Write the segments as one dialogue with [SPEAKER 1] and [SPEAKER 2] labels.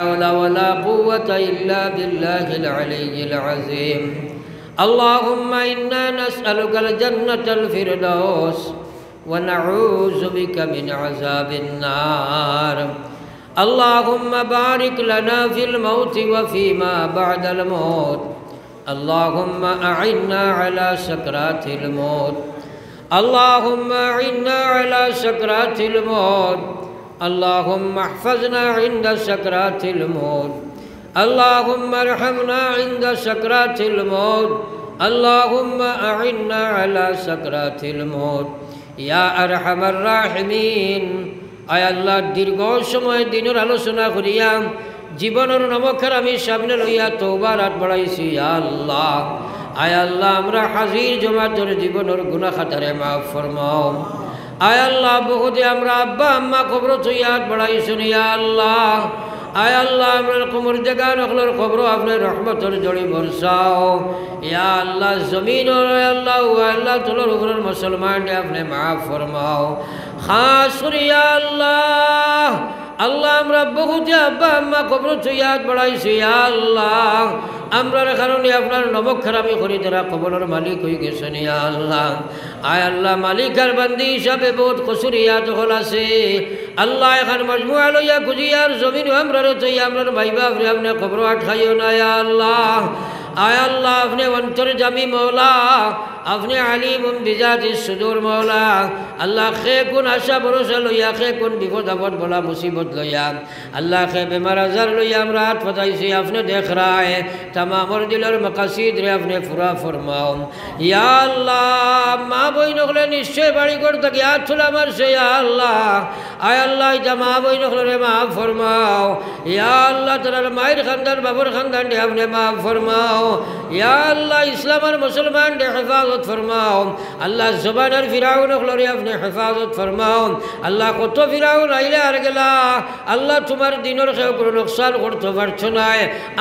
[SPEAKER 1] حول ولا قوة إلا بالله العلي العظيم اللهم إنا نسألك الجنة الفردوس ونعوذ بك من عذاب النار اللهم بارك لنا في الموت وفيما بعد الموت اللهم أعنا على سكرات الموت اللهم أعنا على سكرات الموت اللهم احفظنا عند سكرات الموت اللهم ارحمنا عند سكرات الموت اللهم أعنا على سكرات الموت يا أرحم الراحمين আয় আল্লাহ দীর্ঘ সময় দিনের আলোচনা করিয়া জীবনের নমক্ষর আমি সামনে লইয়া তওবার হাত বাড়াইছি আল্লাহ আয় আল্লাহ আমরা হাজির জমাতের জীবনের গুনাহ খাতারে মাফ ফরমাও আয় আল্লাহ বহুতে আমরা আব্বা আম্মা কবর থইয়া হাত বাড়াইছি ইয়া আল্লাহ আয় আল্লাহ আমরা কবর জায়গা নখলর কবর আপনার রহমতের জড়ি বর্ষাও ইয়া আল্লাহ জমিন আল্লাহ আল্লাহ তোলার উপরের মুসলমান আপনি মাফ ফরমাও খাস করে ইয়া আল্লাহ আল্লাহ আমরা বহুতে আব্বা আম্মা কবর থইয়া হাত বাড়াইছি ইয়া আল্লাহ আমরার কারণে আপনার নবখারামি করি তারা কবরের মালিক হয়ে গেছেন ইয়া আল্লাহ আয় আল্লাহ মালিকার বান্দি হিসাবে বহুত কসুরিয়াত হল আছে আল্লাহ এখন মজমুআ লইয়া খুঁজিয়ার জমিন আমরার তৈয়া আমরার ভাইবা আপনি কবর আটকাইও না ইয়া আল্লাহ আয় আল্লাহ আপনি অন্তর্জামী মৌলা আপনি আলিম বিজাতি সুদূর মৌলা আল্লাহ খে কোন আশা ভরসা লইয়া খে কোন বিপদ আপদ বলা মুসিবত লইয়া আল্লাহ খে বেমার আজার লইয়া আমরা হাত পাতাইছি আপনি দেখ রায় তামামর দিলের মকাসিদ রে আপনি পুরা ফরমাও ইয়া আল্লাহ মা বই নকলে নিশ্চয় বাড়ি করে থাকি হাত ছুলা মারছে ইয়া আল্লাহ আয় আল্লাহ এটা মা বই নকলে রে মা ফরমাও ইয়া আল্লাহ তার মায়ের খানদান বাবুর খানদান রে আপনি মা ফরমাও ইয়া আল্লাহ ইসলাম আর মুসলমান রে হেফাজত ফরমাও আল্লাহ জবানের ফিরাউন নকলে আপনি হেফাজত ফরমাও আল্লাহ কত ফিরাউন আইলে আর গেলা আল্লাহ তোমার দিনের কেউ কোনো নোকসান করতে পারছো না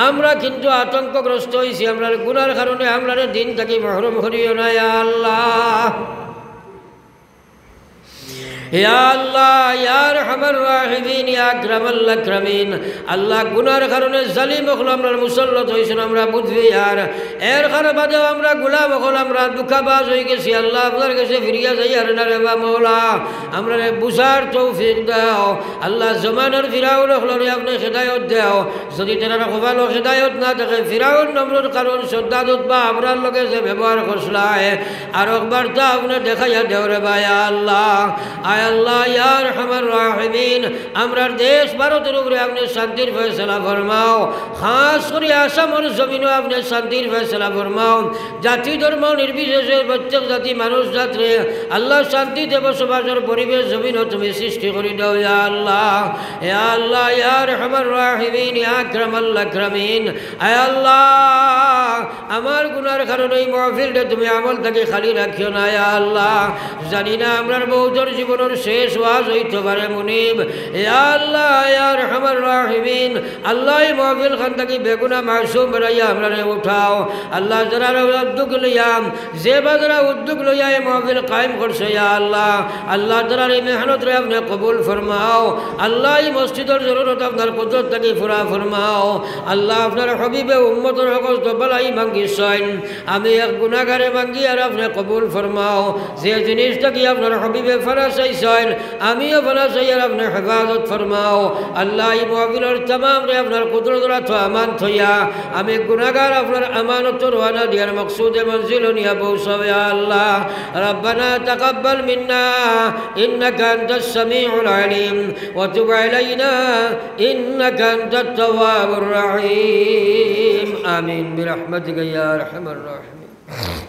[SPEAKER 1] আমরা কিন্তু আতঙ্কগ্রস্ত হয়েছি আমরা গুনার কারণে আমরা দিন থাকি মহরুম করিও না ইয়া আল্লাহ ইয়া আল্লাহ ইয়া আরহামার রাহিমিন ইয়া আকরামাল আকরামিন আল্লাহ গুনার কারণে জালিম হল আমরা মুসল্লত হইছেন আমরা বুঝবি আর এর কারণে আমরা গোলাম হল আমরা দুঃখাবাজ হয়ে গেছি আল্লাহ আপনার কাছে ফিরিয়া যাই আর না রে বা মওলা আমরা বুঝার তৌফিক দাও আল্লাহ জমানের ফিরাউন হল আপনি হেদায়েত দাও যদি তারা কপালো হেদায়েত না থাকে ফিরাউন নম্রর কারণ শ্রদ্ধাদুত বা আমরার লগে যে ব্যবহার করছলায় আর একবার তা আপনি দেখাইয়া দেও রে বা ইয়া আল্লাহ আল্লাহ ইয়া আরহামার রাহিমিন আমরার দেশ ভারতের উপরে আপনি শান্তির ফয়সালা ফরমাও খাস করে আসামের জমিনও আপনি শান্তির ফয়সালা ফরমাও জাতি ধর্ম নির্বিশেষে প্রত্যেক জাতি মানুষ জাতরে আল্লাহ শান্তিতে বসবাসের পরিবেশ জমিনও তুমি সৃষ্টি করে দাও ইয়া আল্লাহ ইয়া আল্লাহ ইয়া আরহামার রাহিমিন ইয়া আকরামাল আকরামিন আয় আল্লাহ আমার গুনার কারণে এই মাহফিলটা তুমি আমল থেকে খালি রাখিও না ইয়া আল্লাহ জানি না আমরার বহুতর জীবনের শেষ ওয়াজ হইতে পারে মুনিব ইয়া আল্লাহ ইয়া আরহামার রাহিমিন আল্লাহ এই মাহফিল খান থেকে বেগুনা মাসুম বানাইয়া আমরারে উঠাও আল্লাহ যারা উদ্যোগ লইয়া যে বাজারা উদ্যোগ লইয়া এই মাহফিল কায়েম করছে ইয়া আল্লাহ আল্লাহ যারা এই মেহনত রে আপনি কবুল ফরমাও আল্লাহ এই মসজিদের জরুরত আপনার কুদরত থেকে পুরা ফরমাও আল্লাহ আপনার হাবিবে উম্মতের হকস দবালাই মাঙ্গিছেন আমি এক গুনাহগারে মাঙ্গি আর আপনি কবুল ফরমাও যে জিনিসটা কি আপনার হাবিবে ফরাসাইছেন আমিও ফরাসাই আর আপনি হেফাজত ফরমাও আল্লাহ এই মাহফিলের तमाम রে আপনার কুদরত রাখো আমান থইয়া আমি গুনাহগার আপনার আমানত রওনা দিয়ার মকসুদে মঞ্জিল নিয়া পৌঁছাও ইয়া আল্লাহ রব্বানা তাকাব্বাল মিন্না ইন্নাকা আনতাস সামিউল আলিম ওয়া তুব আলাইনা ইন্নাকা আনতাত তাওয়াবুর রহিম আমিন বিরহমাতিকা ইয়া আরহামার রাহিমিন